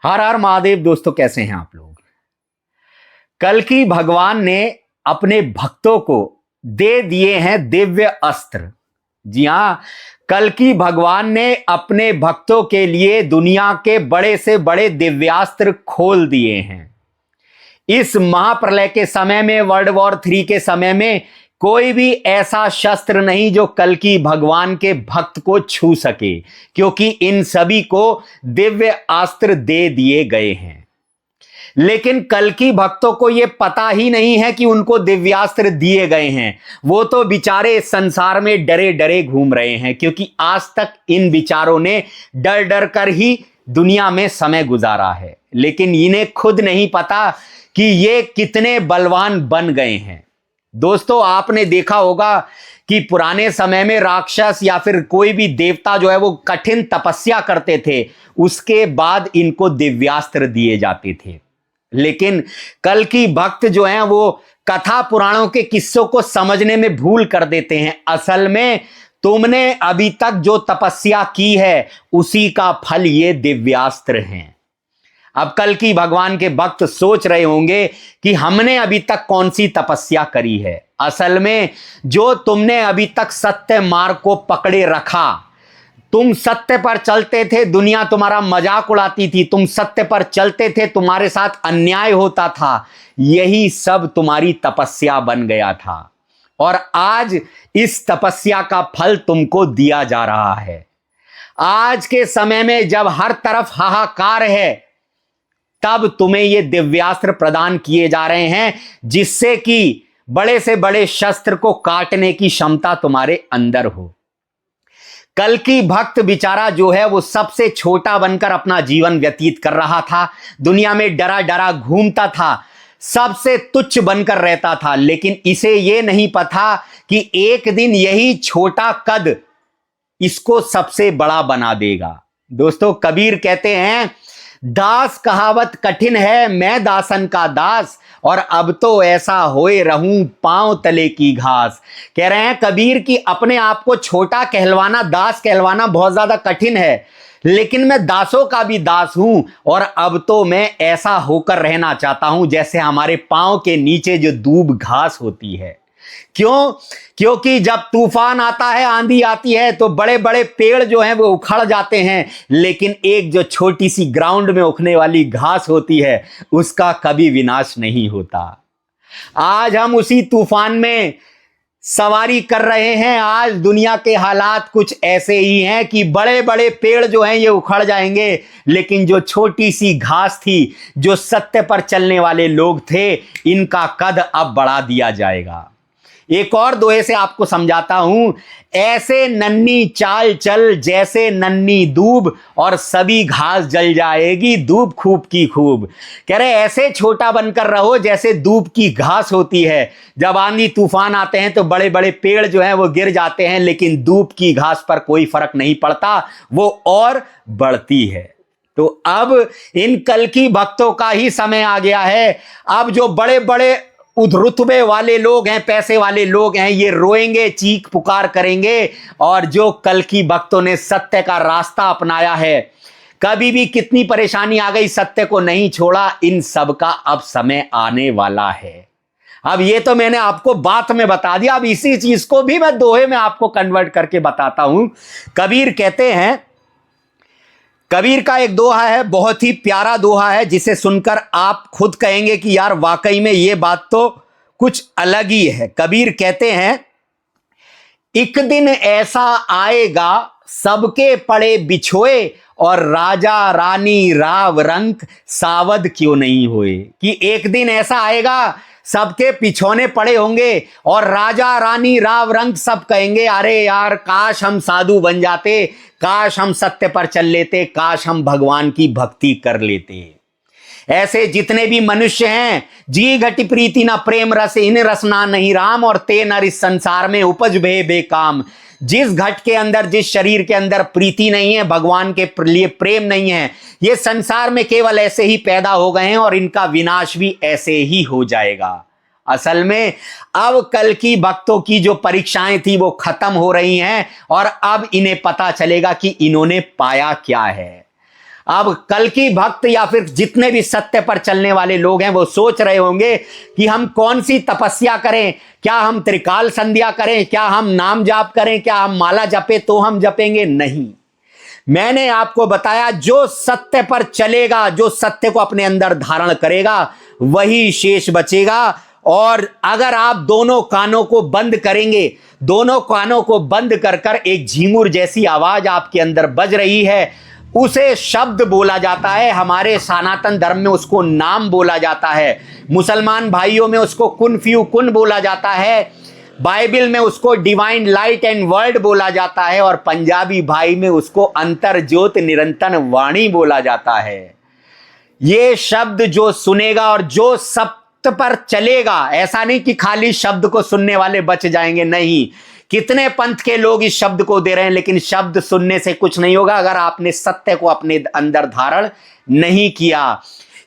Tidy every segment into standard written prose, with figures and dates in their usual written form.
हर हर महादेव। दोस्तों, कैसे हैं आप लोग? कल्कि भगवान ने अपने भक्तों को दे दिए हैं दिव्य अस्त्र। जी हां, कल्कि भगवान ने अपने भक्तों के लिए दुनिया के बड़े से बड़े दिव्यास्त्र खोल दिए हैं। इस महाप्रलय के समय में, वर्ल्ड वॉर 3 के समय में कोई भी ऐसा शस्त्र नहीं जो कल्कि भगवान के भक्त को छू सके, क्योंकि इन सभी को दिव्य अस्त्र दे दिए गए हैं। लेकिन कल्कि भक्तों को यह पता ही नहीं है कि उनको दिव्यास्त्र दिए गए हैं। वो तो बेचारे संसार में डरे डरे घूम रहे हैं, क्योंकि आज तक इन विचारों ने डर डर कर ही दुनिया में समय गुजारा है। लेकिन इन्हें खुद नहीं पता कि ये कितने बलवान बन गए हैं। दोस्तों, आपने देखा होगा कि पुराने समय में राक्षस या फिर कोई भी देवता जो है वो कठिन तपस्या करते थे, उसके बाद इनको दिव्यास्त्र दिए जाते थे। लेकिन कल्कि भक्त जो हैं वो कथा पुराणों के किस्सों को समझने में भूल कर देते हैं। असल में तुमने अभी तक जो तपस्या की है उसी का फल ये दिव्यास्त्र हैं। अब कल्कि भगवान के भक्त सोच रहे होंगे कि हमने अभी तक कौन सी तपस्या करी है। असल में जो तुमने अभी तक सत्य मार्ग को पकड़े रखा, तुम सत्य पर चलते थे, दुनिया तुम्हारा मजाक उड़ाती थी, तुम सत्य पर चलते थे, तुम्हारे साथ अन्याय होता था, यही सब तुम्हारी तपस्या बन गया था। और आज इस तपस्या का फल तुमको दिया जा रहा है। आज के समय में जब हर तरफ हाहाकार है, तब तुम्हें ये दिव्यास्त्र प्रदान किए जा रहे हैं, जिससे कि बड़े से बड़े शस्त्र को काटने की क्षमता तुम्हारे अंदर हो। कल्कि भक्त बेचारा जो है वो सबसे छोटा बनकर अपना जीवन व्यतीत कर रहा था, दुनिया में डरा डरा घूमता था, सबसे तुच्छ बनकर रहता था। लेकिन इसे ये नहीं पता कि एक दिन यही छोटा कद इसको सबसे बड़ा बना देगा। दोस्तों, कबीर कहते हैं, दास कहावत कठिन है, मैं दासन का दास, और अब तो ऐसा होए रहूं पांव तले की घास। कह रहे हैं कबीर कि अपने आप को छोटा कहलवाना, दास कहलवाना बहुत ज्यादा कठिन है, लेकिन मैं दासों का भी दास हूं, और अब तो मैं ऐसा होकर रहना चाहता हूं जैसे हमारे पांव के नीचे जो दूब घास होती है। क्यों? क्योंकि जब तूफान आता है, आंधी आती है, तो बड़े बड़े पेड़ जो हैं वो उखड़ जाते हैं, लेकिन एक जो छोटी सी ग्राउंड में उगने वाली घास होती है उसका कभी विनाश नहीं होता। आज हम उसी तूफान में सवारी कर रहे हैं। आज दुनिया के हालात कुछ ऐसे ही हैं कि बड़े बड़े पेड़ जो हैं ये उखड़ जाएंगे, लेकिन जो छोटी सी घास थी, जो सत्य पर चलने वाले लोग थे, इनका कद अब बढ़ा दिया जाएगा। एक और दोहे से आपको समझाता हूं, ऐसे नन्ही चाल चल जैसे नन्ही दूब, और सभी घास जल जाएगी दूब खूब की खूब। कह रहे ऐसे छोटा बनकर रहो जैसे दूब की घास होती है। जब आंधी तूफान आते हैं तो बड़े बड़े पेड़ जो हैं वो गिर जाते हैं, लेकिन दूब की घास पर कोई फर्क नहीं पड़ता, वो और बढ़ती है। तो अब इन कल्कि भक्तों का ही समय आ गया है। अब जो बड़े बड़े रुतबे वाले लोग हैं, पैसे वाले लोग हैं, ये रोएंगे, चीख पुकार करेंगे, और जो कल्कि भक्तों ने सत्य का रास्ता अपनाया है, कभी भी कितनी परेशानी आ गई, सत्य को नहीं छोड़ा, इन सब का अब समय आने वाला है। अब ये तो मैंने आपको बात में बता दिया, अब इसी चीज को भी मैं दोहे में आपको कन्वर्ट करके बताता हूं। कबीर कहते हैं, कबीर का एक दोहा है, बहुत ही प्यारा दोहा है, जिसे सुनकर आप खुद कहेंगे कि यार वाकई में ये बात तो कुछ अलग ही है। कबीर कहते हैं, एक दिन ऐसा आएगा सबके पड़े बिछोए, और राजा रानी राव रंक सावध क्यों नहीं होए। कि एक दिन ऐसा आएगा सबके पिछोने पड़े होंगे, और राजा रानी राव रंक सब कहेंगे, अरे यार काश हम साधु बन जाते, काश हम सत्य पर चल लेते, काश हम भगवान की भक्ति कर लेते। ऐसे जितने भी मनुष्य हैं, जी घटी प्रीति ना प्रेम रस, इन रसना नहीं राम, और ते नर इस संसार में उपज भे बेकाम। जिस घट के अंदर, जिस शरीर के अंदर प्रीति नहीं है, भगवान के लिए प्रेम नहीं है, ये संसार में केवल ऐसे ही पैदा हो गए हैं, और इनका विनाश भी ऐसे ही हो जाएगा। असल में अब कल्कि भक्तों की जो परीक्षाएं थी वो खत्म हो रही हैं, और अब इन्हें पता चलेगा कि इन्होंने पाया क्या है। अब कल की भक्त या फिर जितने भी सत्य पर चलने वाले लोग हैं वो सोच रहे होंगे कि हम कौन सी तपस्या करें, क्या हम त्रिकाल संध्या करें, क्या हम नाम जाप करें, क्या हम माला जपे तो हम जपेंगे। नहीं, मैंने आपको बताया जो सत्य पर चलेगा, जो सत्य को अपने अंदर धारण करेगा वही शेष बचेगा। और अगर आप दोनों कानों को बंद करेंगे, दोनों कानों को बंद कर कर एक झींगुर जैसी आवाज आपके अंदर बज रही है, उसे शब्द बोला जाता है। हमारे सनातन धर्म में उसको नाम बोला जाता है, मुसलमान भाइयों में उसको कुन फ्यू कुन बोला जाता है, बाइबल में उसको डिवाइन लाइट एंड वर्ड बोला जाता है, और पंजाबी भाई में उसको अंतर ज्योत निरंतर वाणी बोला जाता है। ये शब्द जो सुनेगा और जो सत्य पर चलेगा, ऐसा नहीं कि खाली शब्द को सुनने वाले बच जाएंगे, नहीं, कितने पंथ के लोग इस शब्द को दे रहे हैं, लेकिन शब्द सुनने से कुछ नहीं होगा अगर आपने सत्य को अपने अंदर धारण नहीं किया।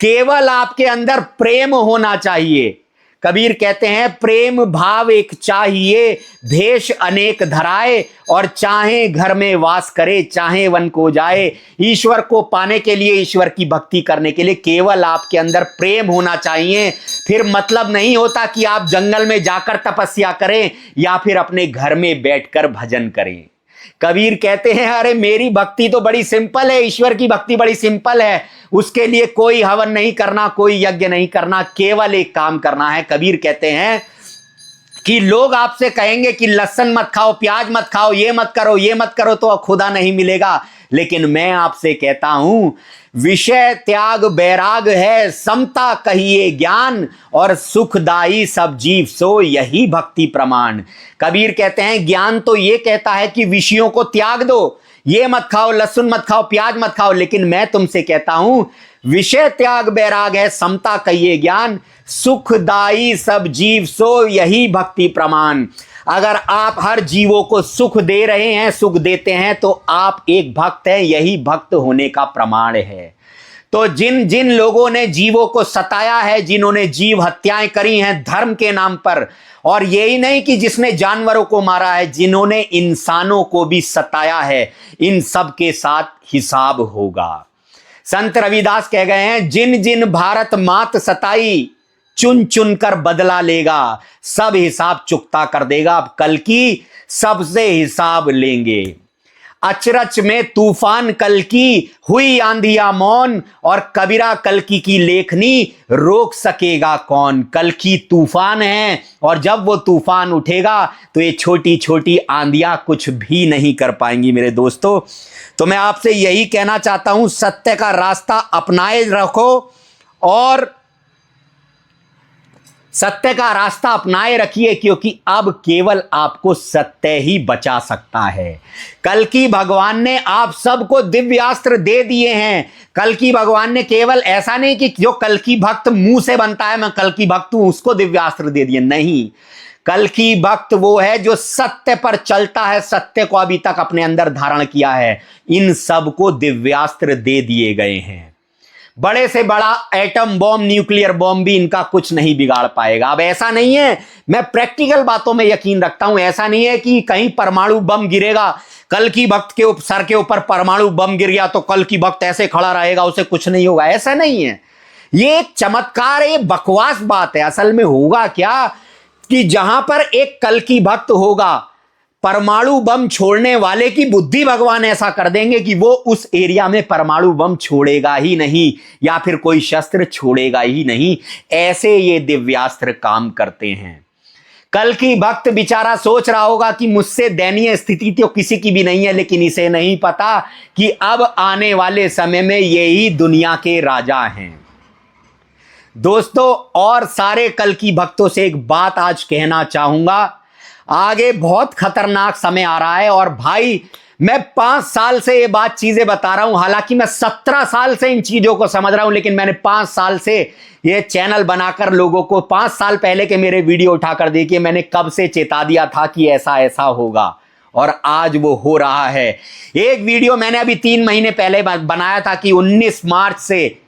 केवल आपके अंदर प्रेम होना चाहिए। कबीर कहते हैं प्रेम भाव एक चाहिए, भेष अनेक धराए, और चाहे घर में वास करे चाहे वन को जाए। ईश्वर को पाने के लिए, ईश्वर की भक्ति करने के लिए केवल आपके अंदर प्रेम होना चाहिए। फिर मतलब नहीं होता कि आप जंगल में जाकर तपस्या करें या फिर अपने घर में बैठकर भजन करें। कबीर कहते हैं अरे मेरी भक्ति तो बड़ी सिंपल है, ईश्वर की भक्ति बड़ी सिंपल है, उसके लिए कोई हवन नहीं करना, कोई यज्ञ नहीं करना, केवल एक काम करना है। कबीर कहते हैं कि लोग आपसे कहेंगे कि लहसुन मत खाओ, प्याज मत खाओ, ये मत करो, ये मत करो तो खुदा नहीं मिलेगा, लेकिन मैं आपसे कहता हूं विषय त्याग बैराग है, समता कहिए ज्ञान, और सुखदाई सब जीव सो यही भक्ति प्रमाण। कबीर कहते हैं ज्ञान तो ये कहता है कि विषयों को त्याग दो, ये मत खाओ, लहसुन मत खाओ, प्याज मत खाओ, लेकिन मैं तुमसे कहता हूं विषय त्याग बैराग है, समता कहिए ज्ञान, सुखदाई सब जीव सो यही भक्ति प्रमाण। अगर आप हर जीवों को सुख दे रहे हैं, सुख देते हैं, तो आप एक भक्त हैं, यही भक्त होने का प्रमाण है। तो जिन जिन लोगों ने जीवों को सताया है, जिन्होंने जीव हत्याएं करी हैं धर्म के नाम पर, और यही नहीं कि जिसने जानवरों को मारा है, जिन्होंने इंसानों को भी सताया है, इन सब के साथ हिसाब होगा। संत रविदास कह गए हैं जिन जिन भारत मात सताई, चुन चुन कर बदला लेगा, सब हिसाब चुकता कर देगा, अब कल की सबसे हिसाब लेंगे। अचरच में तूफान कल की, हुई आंधिया मौन, और कबीरा कल की लेखनी, रोक सकेगा कौन। कल की तूफान है, और जब वो तूफान उठेगा तो ये छोटी छोटी आंधियां कुछ भी नहीं कर पाएंगी मेरे दोस्तों। तो मैं आपसे यही कहना चाहता हूं, सत्य का रास्ता अपनाए रखो, और सत्य का रास्ता अपनाए रखिए, क्योंकि अब केवल आपको सत्य ही बचा सकता है। कल की भगवान ने आप सबको दिव्यास्त्र दे दिए हैं। कल की भगवान ने केवल ऐसा नहीं कि जो कल की भक्त मुंह से बनता है मैं कल की भक्त हूं उसको दिव्यास्त्र दे दिए, नहीं। कल की भक्त वो है जो सत्य पर चलता है, सत्य को अभी तक अपने अंदर धारण किया है। इन सबको दिव्यास्त्र दे दिए गए हैं। बड़े से बड़ा एटम बॉम्ब, न्यूक्लियर बॉम्ब भी इनका कुछ नहीं बिगाड़ पाएगा। अब ऐसा नहीं है, मैं प्रैक्टिकल बातों में यकीन रखता हूं, ऐसा नहीं है कि कहीं परमाणु बम गिरेगा, कल की भक्त के सर के ऊपर परमाणु बम गिर गया तो कल की भक्त ऐसे खड़ा रहेगा, उसे कुछ नहीं होगा, ऐसा नहीं है। ये एक चमत्कार है, ये बकवास बात है। असल में होगा क्या कि जहां पर एक कल की भक्त होगा, परमाणु बम छोड़ने वाले की बुद्धि भगवान ऐसा कर देंगे कि वो उस एरिया में परमाणु बम छोड़ेगा ही नहीं, या फिर कोई शस्त्र छोड़ेगा ही नहीं। ऐसे ये दिव्यास्त्र काम करते हैं। कल की भक्त बेचारा सोच रहा होगा कि मुझसे दयनीय स्थिति तो किसी की भी नहीं है, लेकिन इसे नहीं पता कि अब आने वाले समय में यही दुनिया के राजा हैं। दोस्तों, और सारे कल की भक्तों से एक बात आज कहना चाहूंगा, आगे बहुत खतरनाक समय आ रहा है। और भाई मैं 5 साल से ये बात चीजें बता रहा हूं, हालांकि मैं 17 साल से इन चीजों को समझ रहा हूं, लेकिन मैंने 5 साल से ये चैनल बनाकर लोगों को 5 साल पहले के मेरे वीडियो उठाकर देखिए, मैंने कब से चेता दिया था कि ऐसा ऐसा होगा, और आज वो हो रहा है। एक वीडियो मैंने अभी 3 महीने पहले बनाया था कि 19 मार्च से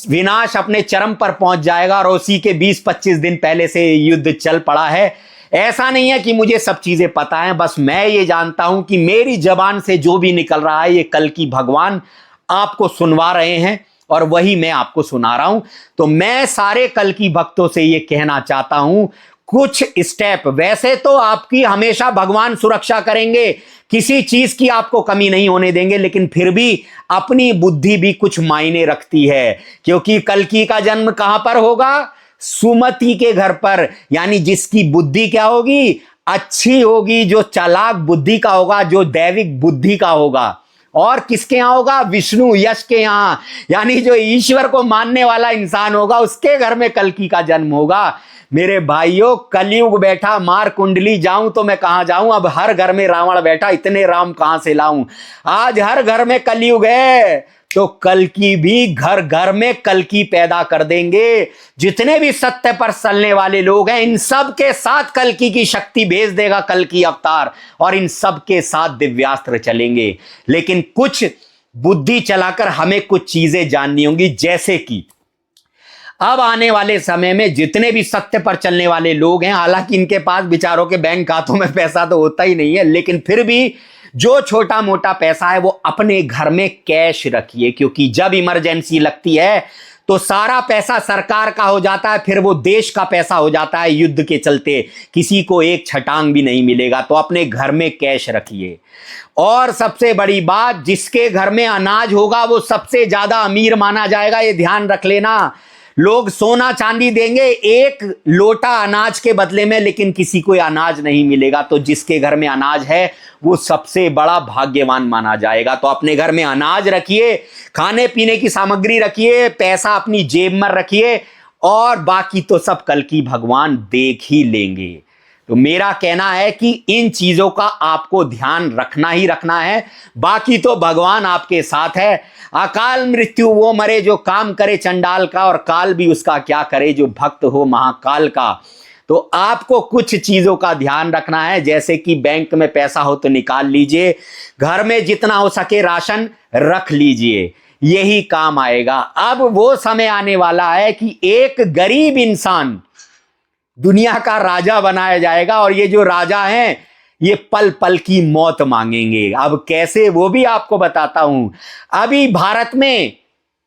विनाश अपने चरम पर पहुंच जाएगा, और उसी के 20-25 दिन पहले से युद्ध चल पड़ा है। ऐसा नहीं है कि मुझे सब चीजें पता हैं, बस मैं ये जानता हूं कि मेरी जबान से जो भी निकल रहा है ये कल की भगवान आपको सुनवा रहे हैं और वही मैं आपको सुना रहा हूं। तो मैं सारे कल्कि भक्तों से ये कहना चाहता हूं, कुछ स्टेप, वैसे तो आपकी हमेशा भगवान सुरक्षा करेंगे, किसी चीज की आपको कमी नहीं होने देंगे, लेकिन फिर भी अपनी बुद्धि भी कुछ मायने रखती है, क्योंकि कल्कि का जन्म कहां पर होगा? सुमति के घर पर, यानी जिसकी बुद्धि क्या होगी? अच्छी होगी, जो चालाक बुद्धि का होगा, जो दैविक बुद्धि का होगा। और किसके यहां होगा? विष्णु यश के यहां, यानी जो ईश्वर को मानने वाला इंसान होगा, उसके घर में कल्कि का जन्म होगा। मेरे भाइयों, कलयुग बैठा, मार कुंडली जाऊं तो मैं कहां जाऊं? अब हर घर में रावण बैठा, इतने राम कहां से लाऊं? आज हर घर में कलयुग है, तो कल्कि भी घर घर में कल्कि पैदा कर देंगे। जितने भी सत्य पर चलने वाले लोग हैं, इन सब के साथ कल्कि की शक्ति भेज देगा कल्कि अवतार, और इन सब के साथ दिव्यास्त्र चलेंगे। लेकिन कुछ बुद्धि चलाकर हमें कुछ चीजें जाननी होंगी, जैसे कि अब आने वाले समय में जितने भी सत्य पर चलने वाले लोग हैं, हालांकि इनके पास बेचारों के बैंक खातों में पैसा तो होता ही नहीं है, लेकिन फिर भी जो छोटा मोटा पैसा है वो अपने घर में कैश रखिए, क्योंकि जब इमरजेंसी लगती है तो सारा पैसा सरकार का हो जाता है, फिर वो देश का पैसा हो जाता है। युद्ध के चलते किसी को एक छटांग भी नहीं मिलेगा, तो अपने घर में कैश रखिए। और सबसे बड़ी बात, जिसके घर में अनाज होगा वो सबसे ज्यादा अमीर माना जाएगा, ये ध्यान रख लेना। लोग सोना चांदी देंगे एक लोटा अनाज के बदले में, लेकिन किसी को अनाज नहीं मिलेगा। तो जिसके घर में अनाज है वो सबसे बड़ा भाग्यवान माना जाएगा। तो अपने घर में अनाज रखिए, खाने पीने की सामग्री रखिए, पैसा अपनी जेब में रखिए, और बाकी तो सब कल्कि भगवान देख ही लेंगे। तो मेरा कहना है कि इन चीजों का आपको ध्यान रखना ही रखना है, बाकी तो भगवान आपके साथ है। अकाल मृत्यु वो मरे जो काम करे चंडाल का, और काल भी उसका क्या करे जो भक्त हो महाकाल का। तो आपको कुछ चीजों का ध्यान रखना है, जैसे कि बैंक में पैसा हो तो निकाल लीजिए, घर में जितना हो सके राशन रख लीजिए, यही काम आएगा। अब वो समय आने वाला है कि एक गरीब इंसान दुनिया का राजा बनाया जाएगा, और ये जो राजा हैं ये पल पल की मौत मांगेंगे। अब कैसे, वो भी आपको बताता हूं। अभी भारत में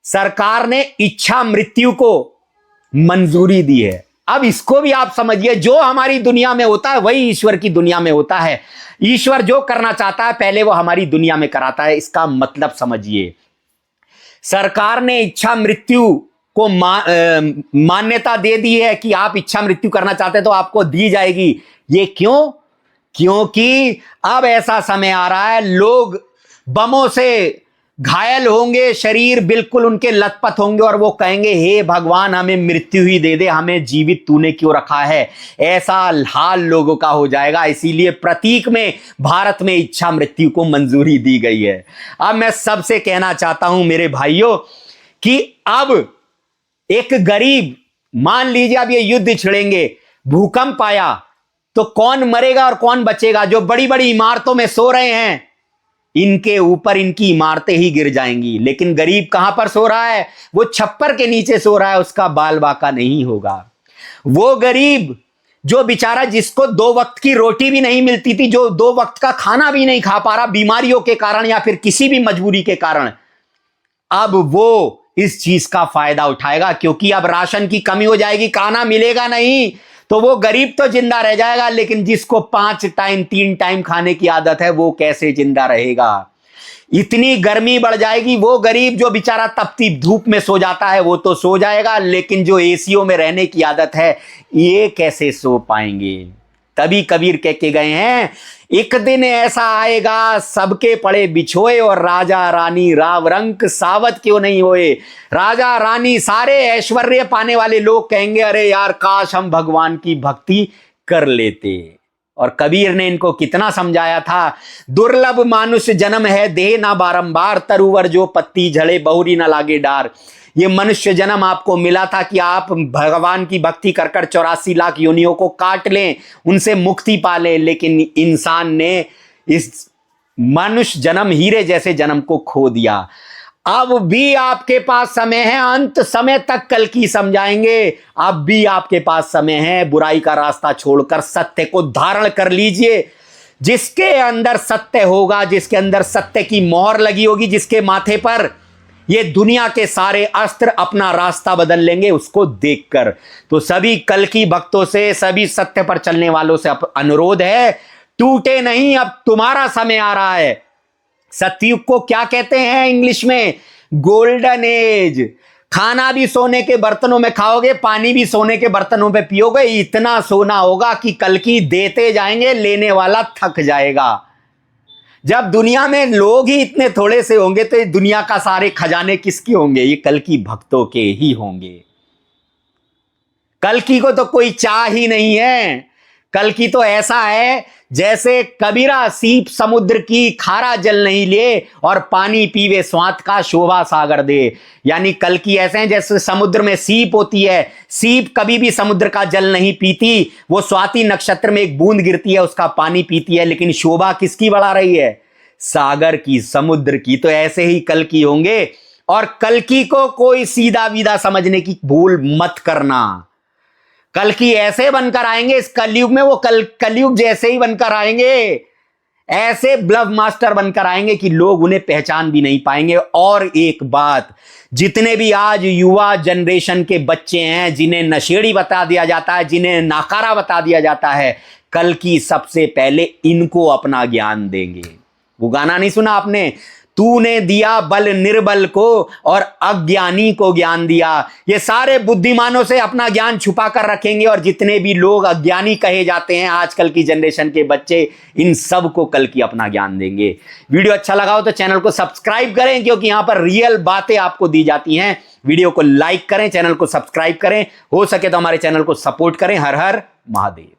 सरकार ने इच्छा मृत्यु को मंजूरी दी है। अब इसको भी आप समझिए, जो हमारी दुनिया में होता है वही ईश्वर की दुनिया में होता है। ईश्वर जो करना चाहता है पहले वो हमारी दुनिया में कराता है। इसका मतलब समझिए, सरकार ने इच्छा मृत्यु को मान्यता दे दी है कि आप इच्छा मृत्यु करना चाहते हैं तो आपको दी जाएगी। ये क्यों? क्योंकि अब ऐसा समय आ रहा है, लोग बमों से घायल होंगे, शरीर बिल्कुल उनके लथपथ होंगे, और वो कहेंगे हे भगवान हमें मृत्यु ही दे दे, हमें जीवित तूने क्यों रखा है। ऐसा हाल लोगों का हो जाएगा। इसीलिए प्रतीक में भारत में इच्छा मृत्यु को मंजूरी दी गई है। अब मैं सबसे कहना चाहता हूं मेरे भाइयों कि अब एक गरीब, मान लीजिए अब ये युद्ध छिड़ेंगे, भूकंप आया, तो कौन मरेगा और कौन बचेगा? जो बड़ी बड़ी इमारतों में सो रहे हैं, इनके ऊपर इनकी इमारतें ही गिर जाएंगी। लेकिन गरीब कहां पर सो रहा है? वो छप्पर के नीचे सो रहा है, उसका बाल बाका नहीं होगा। वो गरीब जो बेचारा, जिसको 2 वक्त की रोटी भी नहीं मिलती थी, जो 2 वक्त का खाना भी नहीं खा पा रहा बीमारियों के कारण या फिर किसी भी मजबूरी के कारण, अब वो इस चीज का फायदा उठाएगा, क्योंकि अब राशन की कमी हो जाएगी, खाना मिलेगा नहीं। तो वो गरीब तो जिंदा रह जाएगा, लेकिन जिसको 5 टाइम 3 टाइम खाने की आदत है वो कैसे जिंदा रहेगा? इतनी गर्मी बढ़ जाएगी, वो गरीब जो बेचारा तपती धूप में सो जाता है वो तो सो जाएगा, लेकिन जो एसीओ में रहने की आदत है ये कैसे सो पाएंगे? तभी कबीर कह के गए हैं, एक दिन ऐसा आएगा सबके पड़े बिछोए, और राजा रानी राव रंक सावत क्यों नहीं होए। राजा रानी सारे ऐश्वर्य पाने वाले लोग कहेंगे अरे यार काश हम भगवान की भक्ति कर लेते। और कबीर ने इनको कितना समझाया था, दुर्लभ मानुष जन्म है देह ना बारंबार, तरुवर जो पत्ती झड़े बहुरी ना लागे डार। ये मनुष्य जन्म आपको मिला था कि आप भगवान की भक्ति कर कर 84 लाख योनियों को काट लें, उनसे मुक्ति पा लें, लेकिन इंसान ने इस मनुष्य जन्म, हीरे जैसे जन्म को खो दिया। अब भी आपके पास समय है, अंत समय तक कल्कि समझाएंगे। अब भी आपके पास समय है, बुराई का रास्ता छोड़कर सत्य को धारण कर लीजिए। जिसके अंदर सत्य होगा, जिसके अंदर सत्य की मोहर लगी होगी, जिसके माथे पर ये दुनिया के सारे अस्त्र अपना रास्ता बदल लेंगे उसको देखकर। तो सभी कल की भक्तों से, सभी सत्य पर चलने वालों से अनुरोध है, टूटे नहीं, अब तुम्हारा समय आ रहा है। सतयुग को क्या कहते हैं इंग्लिश में? Golden age. खाना भी सोने के बर्तनों में खाओगे, पानी भी सोने के बर्तनों में पियोगे। इतना सोना होगा कि कल की देते जाएंगे, लेने वाला थक जाएगा। जब दुनिया में लोग ही इतने थोड़े से होंगे तो दुनिया का सारे खजाने किसके होंगे? ये कल की भक्तों के ही होंगे। कल की को तो कोई चाह ही नहीं है। कल की तो ऐसा है जैसे कबीरा सीप समुद्र की, खारा जल नहीं ले और पानी पीवे स्वात का शोभा सागर दे। यानी कल की ऐसे हैं जैसे समुद्र में सीप होती है। सीप कभी भी समुद्र का जल नहीं पीती, वो स्वाति नक्षत्र में एक बूंद गिरती है उसका पानी पीती है, लेकिन शोभा किसकी बढ़ा रही है? सागर की, समुद्र की। तो ऐसे ही कल की होंगे। और कल की को कोई सीधा विदा समझने की भूल मत करना। कल की ऐसे बनकर आएंगे इस कलयुग में, वो कलयुग जैसे ही बनकर आएंगे, ऐसे ब्लफ मास्टर बनकर आएंगे कि लोग उन्हें पहचान भी नहीं पाएंगे। और एक बात, जितने भी आज युवा जनरेशन के बच्चे हैं जिन्हें नशेड़ी बता दिया जाता है, जिन्हें नाकारा बता दिया जाता है, कल की सबसे पहले इनको अपना ज्ञान देंगे। वो गाना नहीं सुना आपने? तूने दिया बल निर्बल को और अज्ञानी को ज्ञान दिया। ये सारे बुद्धिमानों से अपना ज्ञान छुपा कर रखेंगे और जितने भी लोग अज्ञानी कहे जाते हैं आजकल की जनरेशन के बच्चे, इन सब को कल की अपना ज्ञान देंगे। वीडियो अच्छा लगा हो तो चैनल को सब्सक्राइब करें, क्योंकि यहां पर रियल बातें आपको दी जाती हैं। वीडियो को लाइक करें, चैनल को सब्सक्राइब करें, हो सके तो हमारे चैनल को सपोर्ट करें। हर हर महादेव।